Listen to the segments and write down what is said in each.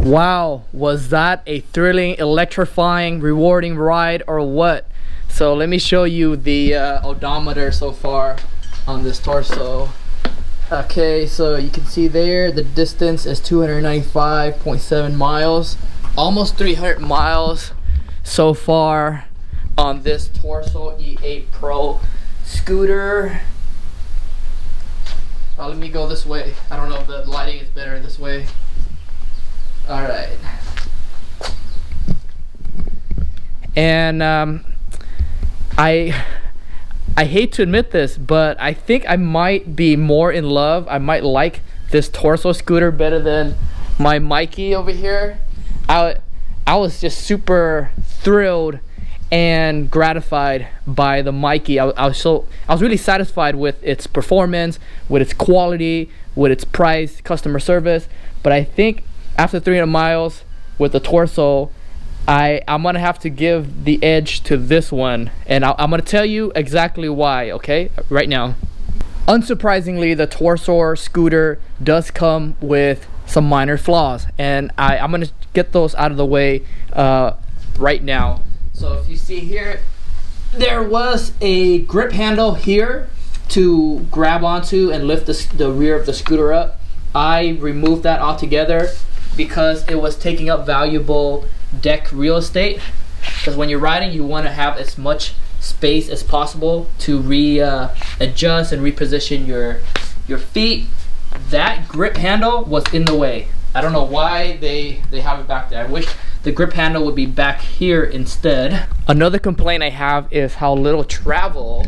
Wow, was that a thrilling, electrifying, rewarding ride or what? So let me show you the odometer so far on this Toursor. Okay, so you can see there the distance is 295.7 miles, almost 300 miles so far on this Toursor E8 Pro scooter. Let me go this way. I don't know if the lighting is better this way. All right. And I hate to admit this, but I think I might be more in love. I might like this Toursor scooter better than my Maike over here. I was just super thrilled and gratified by the Maike. I was really satisfied with its performance, with its quality, with its price, customer service. But I think after 300 miles with the Toursor, I'm gonna have to give the edge to this one, and I'm gonna tell you exactly why, okay, right now. Unsurprisingly, the Toursor scooter does come with some minor flaws, and I'm gonna get those out of the way right now. So if you see here, there was a grip handle here to grab onto and lift the rear of the scooter up. I removed that altogether because it was taking up valuable deck real estate, because when you're riding you want to have as much space as possible to adjust and reposition your feet. That grip handle was in the way. I don't know why they have it back there. I wish the grip handle would be back here instead. Another complaint I have is how little travel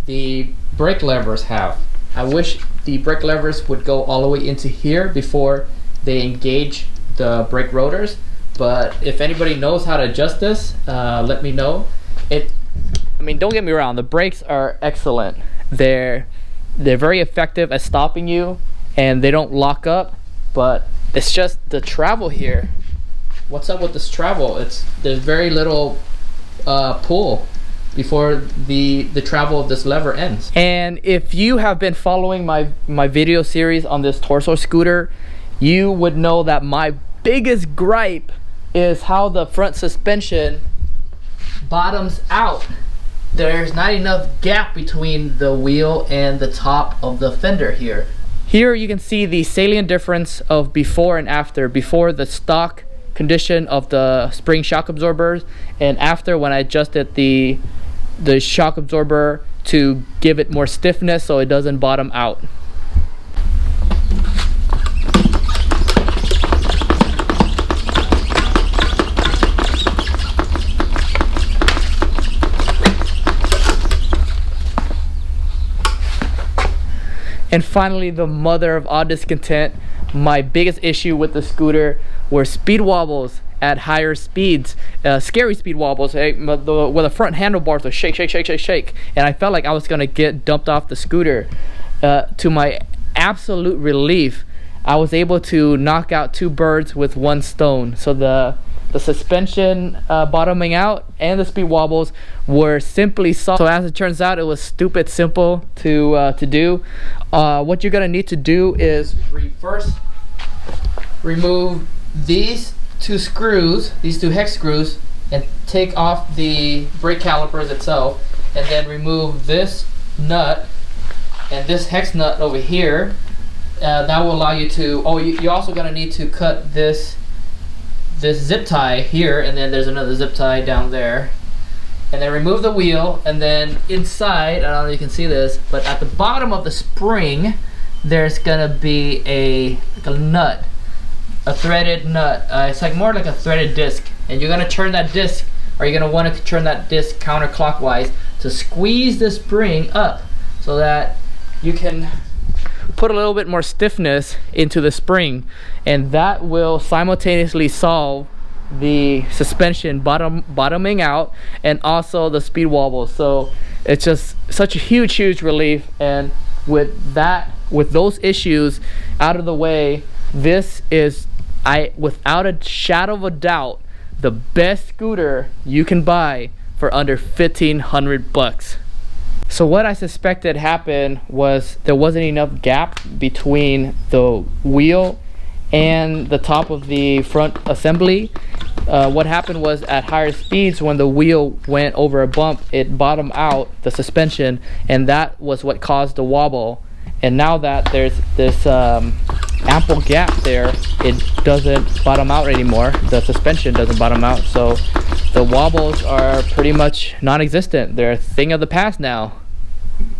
the brake levers have. I wish the brake levers would go all the way into here before they engage the brake rotors. But if anybody knows how to adjust this, let me know. I mean, don't get me wrong, the brakes are excellent. They're very effective at stopping you, and they don't lock up, but it's just the travel here. What's up with this travel? There's very little pull before the travel of this lever ends. And if you have been following my video series on this Toursor scooter, you would know that my biggest gripe is how the front suspension bottoms out. There's not enough gap between the wheel and the top of the fender here. Here you can see the salient difference of before and after. Before, the stock condition of the spring shock absorbers, and after, when I adjusted the shock absorber to give it more stiffness so it doesn't bottom out. And finally, the mother of all discontent, my biggest issue with the scooter were speed wobbles at higher speeds. Scary speed wobbles, where the front handlebars would shake, shake, shake, shake, shake. And I felt like I was gonna get dumped off the scooter. To my absolute relief, I was able to knock out 2 birds with 1 stone. So the suspension bottoming out and the speed wobbles were simply solved. So as it turns out, it was stupid simple to do. What you're gonna need to do is first remove these 2 screws, these 2 hex screws, and take off the brake calipers itself, and then remove this nut and this hex nut over here. That will allow you to, you're also gonna need to cut this zip tie here, and then there's another zip tie down there, and then remove the wheel. And then inside, I don't know if you can see this, but at the bottom of the spring there's gonna be a nut, a threaded nut. It's like more like a threaded disc, and you're gonna turn that disc, or you're gonna want to turn that disc counterclockwise to squeeze the spring up so that you can put a little bit more stiffness into the spring, and that will simultaneously solve the suspension bottoming out and also the speed wobble. So it's just such a huge relief. And with those issues out of the way, this is, without a shadow of a doubt, the best scooter you can buy for under 1,500 bucks. So what I suspected happened was there wasn't enough gap between the wheel and the top of the front assembly. What happened was at higher speeds, when the wheel went over a bump, it bottomed out the suspension, and that was what caused the wobble. And now that there's this ample gap there, it doesn't bottom out anymore. The suspension doesn't bottom out, so the wobbles are pretty much non-existent. They're a thing of the past now.